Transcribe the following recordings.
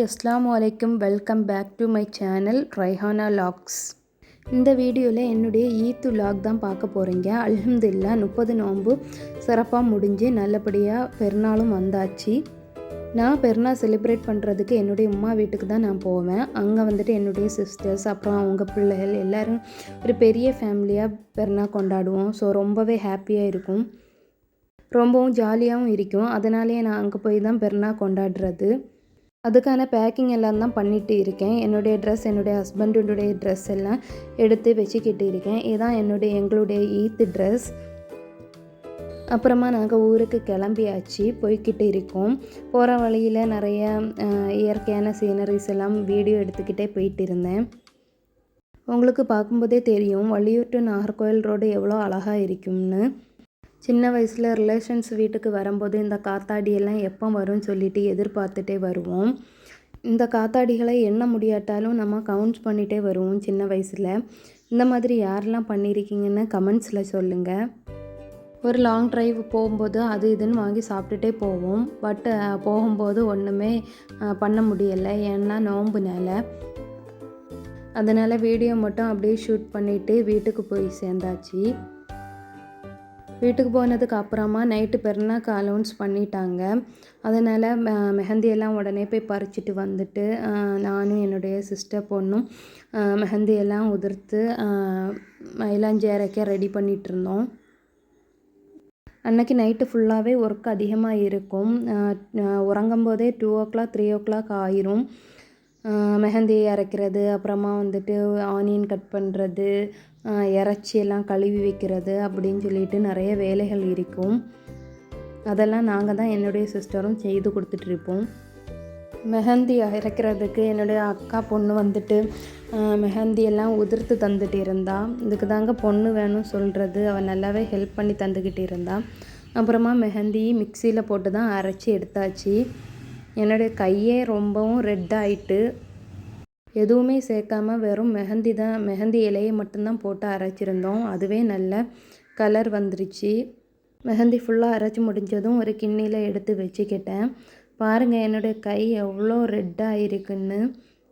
அஸ்ஸலாமு அலைக்கும். Welcome back to my channel Raihana logs. இந்த வீடியோவில் என்னுடைய ஈத் லாக் தான் பார்க்க போகிறீங்க. அல்ஹம்துலில்லாஹ் 30 நோன்பு சிறப்பாக முடிஞ்சு நல்லபடியாக பெருநாளும் வந்தாச்சு. நான் பெருநாள் செலிப்ரேட் பண்ணுறதுக்கு என்னுடைய அம்மா வீட்டுக்கு தான் நான் போவேன். அங்கே வந்துட்டு என்னுடைய சிஸ்டர்ஸ் அப்புறம் அவங்க பிள்ளைகள் எல்லோரும் ஒரு பெரிய ஃபேமிலியாக பெருநாள் கொண்டாடுவோம். ஸோ ரொம்பவே ஹாப்பியாக இருக்கும், ரொம்பவும் ஜாலியாகவும் இருக்கும். அதனாலேயே நான் அங்கே போய் தான் பெருநாள் கொண்டாடுறது. அதுக்கான பேக்கிங் எல்லாம் தான் பண்ணிகிட்டு இருக்கேன். என்னுடைய ட்ரெஸ், என்னுடைய ஹஸ்பண்டுடைய ட்ரெஸ் எல்லாம் எடுத்து வச்சுக்கிட்டு இருக்கேன். இதுதான் எங்களுடைய ஈத் ட்ரெஸ். அப்புறமா நாங்கள் ஊருக்கு கிளம்பியாச்சு, போய்கிட்டு இருக்கோம். போகிற வழியில் நிறைய இயற்கையான சீனரிஸ் எல்லாம் வீடியோ எடுத்துக்கிட்டே போயிட்டு இருந்தேன். உங்களுக்கு பார்க்கும்போதே தெரியும் வள்ளியூர் டு நாகர்கோவில் ரோடு எவ்வளோ அழகாக இருக்கும்னு. சின்ன வயசில் ரிலேஷன்ஸ் வீட்டுக்கு வரும்போது இந்த காத்தாடியெல்லாம் எப்போ வரும்னு சொல்லிட்டு எதிர்பார்த்துட்டே வருவோம். இந்த காத்தாடிகளை எண்ண முடியாட்டாலும் நம்ம கவுண்ட் பண்ணிகிட்டே வருவோம் சின்ன வயசில். இந்த மாதிரி யாரெல்லாம் பண்ணியிருக்கீங்கன்னு கமெண்ட்ஸில் சொல்லுங்கள். ஒரு லாங் ட்ரைவ் போகும்போது அது இதுன்னு வாங்கி சாப்பிட்டுட்டே போவோம். பட் போகும்போது ஒன்றுமே பண்ண முடியலை, ஏன்னா நோம்புனால. அதனால் வீடியோ மட்டும் அப்படியே ஷூட் பண்ணிவிட்டு வீட்டுக்கு போய் சேர்ந்தாச்சு. வீட்டுக்கு போனதுக்கு அப்புறமா நைட்டு பெருநாக்கு அலௌன்ஸ் பண்ணிட்டாங்க. அதனால் மெஹந்தியெல்லாம் உடனே போய் பறிச்சிட்டு வந்துட்டு நானும் என்னுடைய சிஸ்டர் பொண்ணும் மெஹந்தியெல்லாம் உதிர்த்து மயிலாஞ்சி அரைக்க ரெடி பண்ணிகிட்டு இருந்தோம். அன்றைக்கி நைட்டு ஃபுல்லாகவே ஒர்க் அதிகமாக இருக்கும். உறங்கும்போதே 2 o'clock 3 o'clock ஆயிரும். மெஹந்தி அரைக்கிறது, அப்புறமா வந்துட்டு ஆனியன் கட் பண்ணுறது, இறைச்சியெல்லாம் கழுவி வைக்கிறது அப்படின்னு சொல்லிட்டு நிறைய வேலைகள் இருக்கும். அதெல்லாம் நாங்கள் தான் என்னுடைய சிஸ்டரும் செய்து கொடுத்துட்ருப்போம். மெஹந்தி அரைக்கிறதுக்கு என்னுடைய அக்கா பொண்ணு வந்துட்டு மெஹந்தியெல்லாம் உதிர்த்து தந்துட்டு இருந்தா. இதுக்கு தாங்க பொண்ணு வேணும் சொல்கிறது. அவள் நல்லாவே ஹெல்ப் பண்ணி தந்துக்கிட்டு இருந்தா. அப்புறமா மெஹந்தி மிக்சியில் போட்டு தான் அரைச்சி எடுத்தாச்சு. என்னுடைய கையே ரொம்பவும் ரெட் ஆகிட்டு, எதுவுமே சேர்க்காம வெறும் மெஹந்தி இலையை மட்டும்தான் போட்டு அரைச்சிருந்தோம். அதுவே நல்ல கலர் வந்துருச்சு. மெஹந்தி ஃபுல்லாக அரைச்சி முடிஞ்சதும் ஒரு கிண்ணியில் எடுத்து வச்சுக்கிட்டேன். பாருங்கள் என்னுடைய கை எவ்வளோ ரெட்டாக இருக்குன்னு.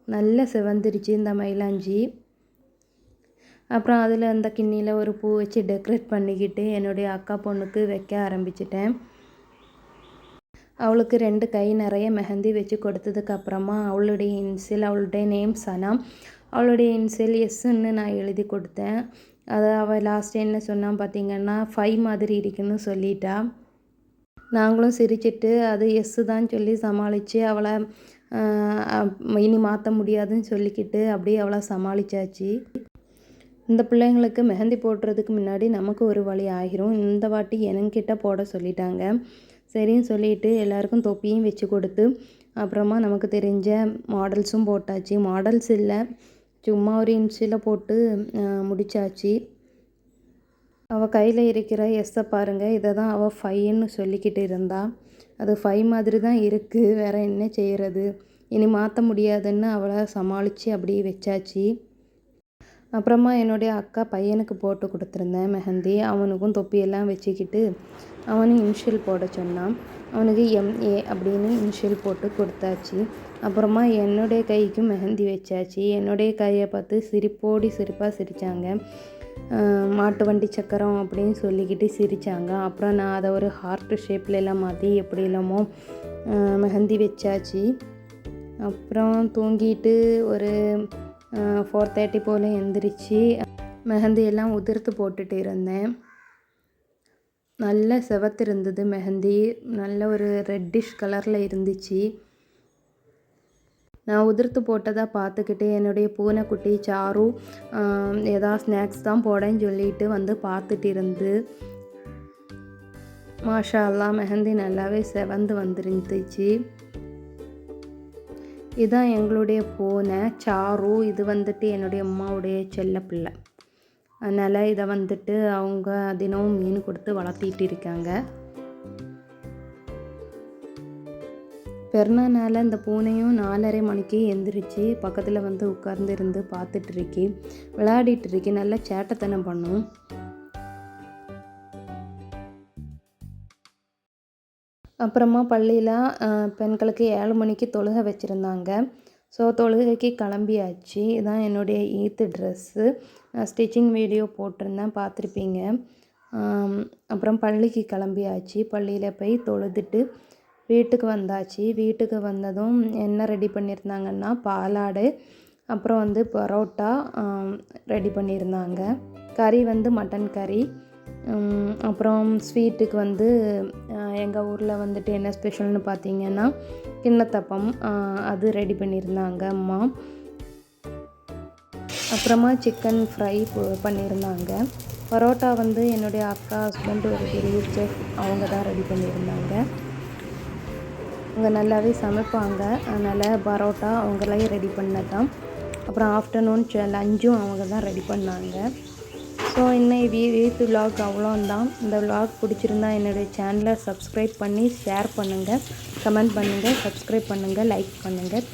நல்லா சிவந்துருச்சு இந்த மயிலாஞ்சி. அப்புறம் அதில் அந்த கிண்ணியில் ஒரு பூ வச்சு டெக்கரேட் பண்ணிக்கிட்டு என்னுடைய அக்கா பொண்ணுக்கு வைக்க ஆரம்பிச்சிட்டேன். அவளுக்கு 2 கை நிறைய மெஹந்தி வச்சு கொடுத்ததுக்கப்புறமா அவளுடைய இன்சியல், அவளுடைய நேம் சனா, அவளுடைய இன்சியல் எஸ்ன்னு நான் எழுதி கொடுத்தேன். அதை அவள் லாஸ்ட் என்ன சொன்னான் பார்த்திங்கன்னா 5 மாதிரி இருக்குன்னு சொல்லிட்டா. நாங்களும் சிரிச்சிட்டு அது எஸ்ஸு தான் சொல்லி சமாளித்து அவளை இனி மாற்ற முடியாதுன்னு சொல்லிக்கிட்டு அப்படியே அவளை சமாளித்தாச்சு. இந்த பிள்ளைங்களுக்கு மெஹந்தி போடுறதுக்கு முன்னாடி நமக்கு ஒரு வழி ஆகிரும். இந்த வாட்டி என்கிட்ட போட சொல்லிட்டாங்க. சரின்னு சொல்லிட்டு எல்லாருக்கும் தொப்பியும் வச்சு கொடுத்து அப்புறமா நமக்கு தெரிஞ்ச மாடல்ஸும் போட்டாச்சு. மாடல்ஸ் இல்லை, சும்மா ஒரு இன்ச்சில் போட்டு முடித்தாச்சு. அவள் கையில் இருக்கிற எஸ்ஸை பாருங்கள். இதை தான் அவள் 5ன்னு சொல்லிக்கிட்டு இருந்தா. அது 5 மாதிரி தான் இருக்குது, வேறு என்ன செய்கிறது, இனி மாற்ற முடியாதுன்னு அவளை சமாளித்து அப்படியே வச்சாச்சு. அப்புறமா என்னுடைய அக்கா பையனுக்கு போட்டு கொடுத்துருந்தேன் மெஹந்தி. அவனுக்கும் தொப்பியெல்லாம் வச்சுக்கிட்டு அவனும் இன்ஷியல் போட சொன்னான். அவனுக்கு MA அப்படின்னு இன்ஷியல் போட்டு கொடுத்தாச்சு. அப்புறமா என்னுடைய கைக்கும் மெஹந்தி வச்சாச்சு. என்னுடைய கையை பார்த்து சிரிப்பாக சிரித்தாங்க. மாட்டு வண்டி சக்கரம் அப்படின்னு சொல்லிக்கிட்டு சிரித்தாங்க. அப்புறம் நான் அதை ஒரு ஹார்ட் ஷேப்பில் எல்லாம் மாற்றி எப்படி இல்லாமோ மெஹந்தி வச்சாச்சு. அப்புறம் தூங்கிட்டு ஒரு 4:30 போல் எந்திரிச்சு மெஹந்தியெல்லாம் உதிர்த்து போட்டுட்டு இருந்தேன். நல்ல செவத்து இருந்தது மெஹந்தி, நல்ல ஒரு ரெட்டிஷ் கலரில் இருந்துச்சு. நான் உதிர்த்து போட்டதாக பார்த்துக்கிட்டு என்னுடைய பூனைக்குட்டி சாரு ஏதாவது ஸ்நாக்ஸ் தான் போடன்னு சொல்லிட்டு வந்து பார்த்துட்டு இருந்து. மாஷா அல்லாஹ் மெஹந்தி நல்லாவே செவந்து வந்துருந்துச்சு. இதுதான் எங்களுடைய பூனை சாரு. இது வந்துட்டு என்னுடைய அம்மாவுடைய செல்ல பிள்ளை. அதனால் இதை வந்துட்டு அவங்க தினமும் மீன் கொடுத்து வளர்த்திட்டு இருக்காங்க. பெருநாள் இந்த பூனையும் 4:30 மணிக்கு எந்திரிச்சு பக்கத்தில் வந்து உட்கார்ந்து இருந்து பார்த்துட்டு இருக்கி, விளையாடிட்டு இருக்கி, நல்லா சேட்டைத்தனம் பண்ணும். அப்புறமா பள்ளியில் பெண்களுக்கு 7 மணிக்கு தொழுகை வச்சுருந்தாங்க. ஸோ தொழுகைக்கு கிளம்பியாச்சு. இதான் என்னுடைய ஈத் ட்ரெஸ்ஸு. ஸ்டிச்சிங் வீடியோ போட்டிருந்தேன், பார்த்துருப்பீங்க. அப்புறம் பள்ளிக்கு கிளம்பியாச்சு. பள்ளியில் போய் தொழுதுட்டு வீட்டுக்கு வந்தாச்சு. வீட்டுக்கு வந்ததும் என்ன ரெடி பண்ணியிருந்தாங்கன்னா பாலாடை, அப்புறம் வந்து பரோட்டா ரெடி பண்ணியிருந்தாங்க. கறி வந்து மட்டன் கறி. அப்புறம் ஸ்வீட்டுக்கு வந்து எங்கள் ஊரில் வந்துட்டு என்ன ஸ்பெஷல்னு பார்த்தீங்கன்னா கிண்ணத்தப்பம், அது ரெடி பண்ணியிருந்தாங்க அம்மா. அப்புறமா சிக்கன் ஃப்ரை பண்ணியிருந்தாங்க. பரோட்டா வந்து என்னுடைய அக்கா ஹஸ்பண்ட் ஒரு பெரிய செஃப், அவங்க தான் ரெடி பண்ணியிருந்தாங்க. அவங்க நல்லாவே சமைப்பாங்க, அதனால் பரோட்டா அவங்களே ரெடி பண்ணதான். அப்புறம் ஆஃப்டர்நூன் லஞ்சும் அவங்க தான் ரெடி பண்ணாங்க. ஸோ இன்னும் வீட்டு விலாக் அவ்வளோந்தான். இந்த விலாக் பிடிச்சிருந்தா என்னுடைய சேனலை சப்ஸ்கிரைப் பண்ணி ஷேர் பண்ணுங்கள், கமெண்ட் பண்ணுங்கள், சப்ஸ்கிரைப் பண்ணுங்கள், லைக் பண்ணுங்கள்.